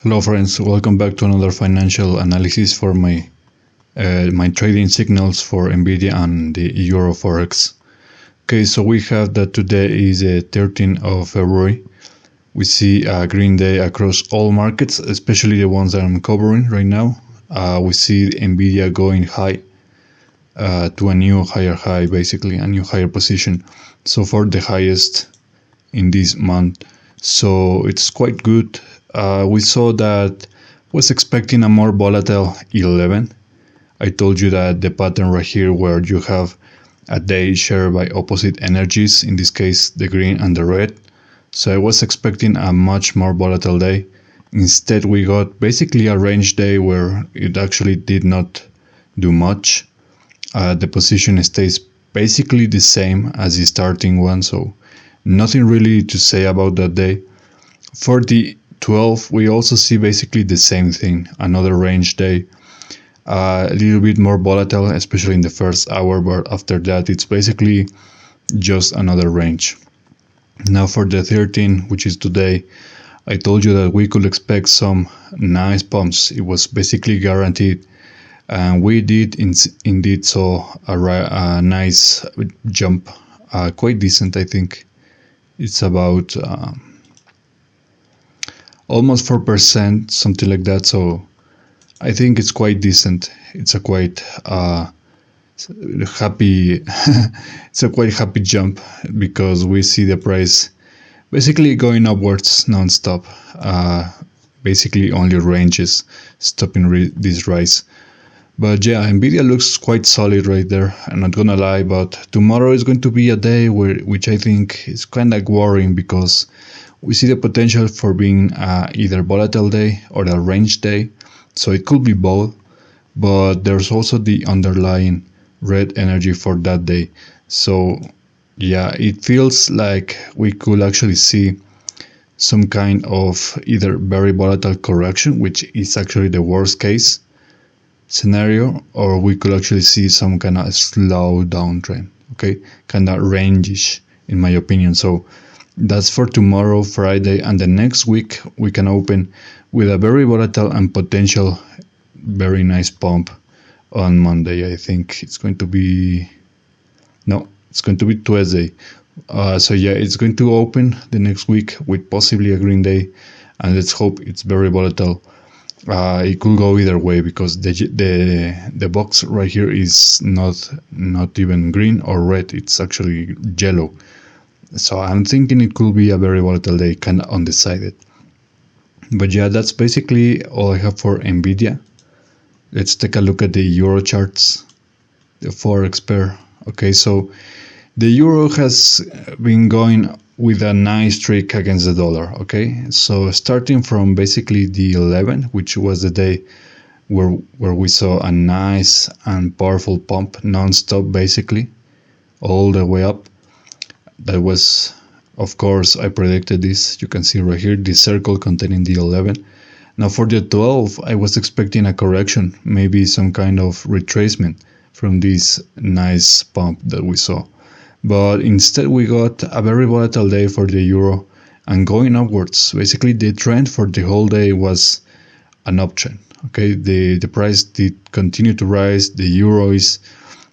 Hello friends, welcome back to another financial analysis for my trading signals for NVIDIA and the Euro forex. Okay, so we have that today is the 13th of February. We see a green day across all markets, especially the ones that I'm covering right now. We see NVIDIA going high to a new higher high, basically a new higher position. So far the highest in this month. So it's quite good. We saw that was expecting a more volatile 11. I told you that the pattern right here where you have a day shared by opposite energies, in this case the green and the red. So I was expecting a much more volatile day. Instead we got basically a range day where it actually did not do much. The position stays basically the same as the starting one, so nothing really to say about that day. For the 12, we also see basically the same thing, another range day, a little bit more volatile, especially in the first hour, but after that it's basically just another range. Now for the 13, which is today, I told you that we could expect some nice pumps. It was basically guaranteed, and we did indeed saw a nice jump, quite decent. I think it's about almost 4%, something like that. So I think it's quite decent. It's a quite happy it's a quite happy jump, because we see the price basically going upwards non-stop. Basically only ranges stopping this rise. But yeah, NVIDIA looks quite solid right there. I'm not gonna lie, but tomorrow is going to be a day which I think is kind of worrying, because we see the potential for being either volatile day or a range day. So it could be both, but there's also the underlying red energy for that day. So yeah, it feels like we could actually see some kind of either very volatile correction, which is actually the worst case scenario, or we could actually see some kind of slow downtrend. Okay, kind of range-ish in my opinion. So that's for tomorrow, Friday, and the next week we can open with a very volatile and potential very nice pump on Monday. I think it's going to be it's going to be Tuesday. So yeah, it's going to open the next week with possibly a green day, and let's hope it's very volatile. It could go either way, because the box right here is not even green or red, it's actually yellow. So I'm thinking it could be a very volatile day, kind of undecided. But yeah, that's basically all I have for NVIDIA. Let's take a look at the Euro charts, the forex pair. Okay, so the Euro has been going with a nice streak against the dollar. Okay, so starting from basically the 11th, which was the day where we saw a nice and powerful pump non-stop, basically all the way up. That was, of course, I predicted this. You can see right here the circle containing the 11. Now for the 12, I was expecting a correction, maybe some kind of retracement from this nice pump that we saw. But instead we got a very volatile day for the Euro and going upwards. Basically the trend for the whole day was an uptrend. Okay, the price did continue to rise. The Euro is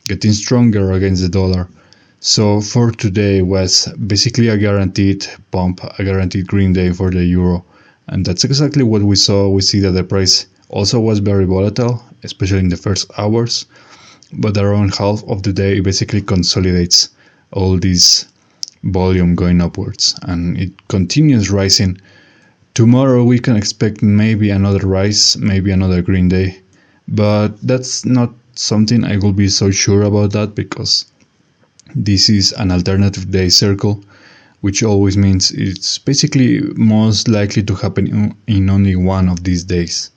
getting stronger against the dollar. So for today was basically a guaranteed pump, a guaranteed green day for the Euro. And that's exactly what we saw. We see that the price also was very volatile, especially in the first hours. But around half of the day, it basically consolidates all this volume going upwards. And it continues rising. Tomorrow we can expect maybe another rise, maybe another green day. But that's not something I will be so sure about that, because this is an alternative day circle, which always means it's basically most likely to happen in only one of these days.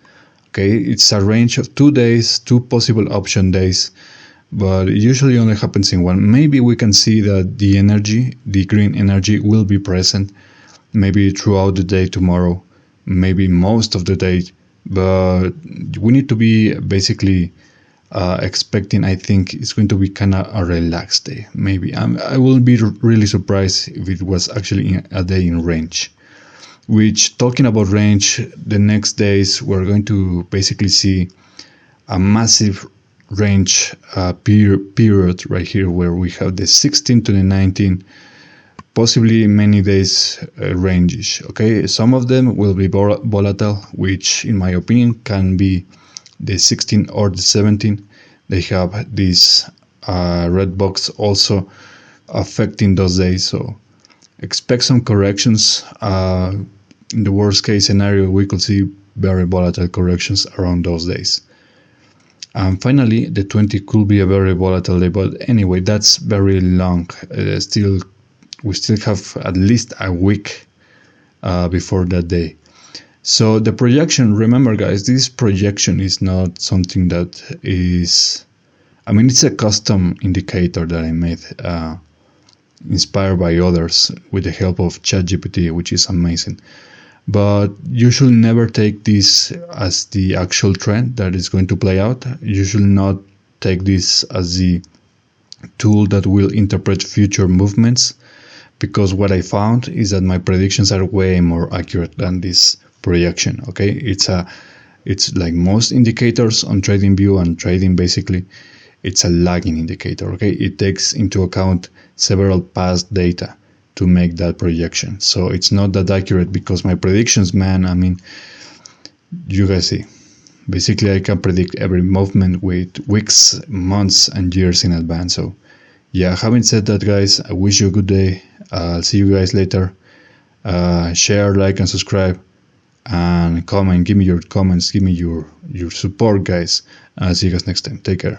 Okay, it's a range of 2 days, 2 possible option days, but it usually only happens in one. Maybe we can see that the energy, the green energy, will be present maybe throughout the day tomorrow, maybe most of the day, but we need to be basically expecting, I think it's going to be kind of a relaxed day. Maybe I will be really surprised if it was actually a day in range. which, talking about range, the next days we're going to basically see a massive range period right here, where we have the 16 to the 19, possibly many days ranges. Okay, some of them will be volatile, which in my opinion can be the 16 or the 17. They have this red box also affecting those days, so expect some corrections. In the worst case scenario, we could see very volatile corrections around those days. And finally, the 20 could be a very volatile day, but anyway, that's very long. We still have at least a week before that day. So the projection, remember guys, this projection is not something that is, I mean, it's a custom indicator that I made, inspired by others with the help of ChatGPT, which is amazing. But you should never take this as the actual trend that is going to play out. You should not take this as the tool that will interpret future movements, because what I found is that my predictions are way more accurate than this projection. Okay, it's like most indicators on TradingView and trading, basically it's a lagging indicator. Okay, it takes into account several past data to make that projection, so it's not that accurate, because my predictions, man, I mean, you guys see, basically I can predict every movement with weeks, months and years in advance. So yeah, having said that, guys, I wish you a good day. I'll see you guys later. Share, like and subscribe, and comment. Give me your comments, give me your support, guys. I'll see you guys next time. Take care.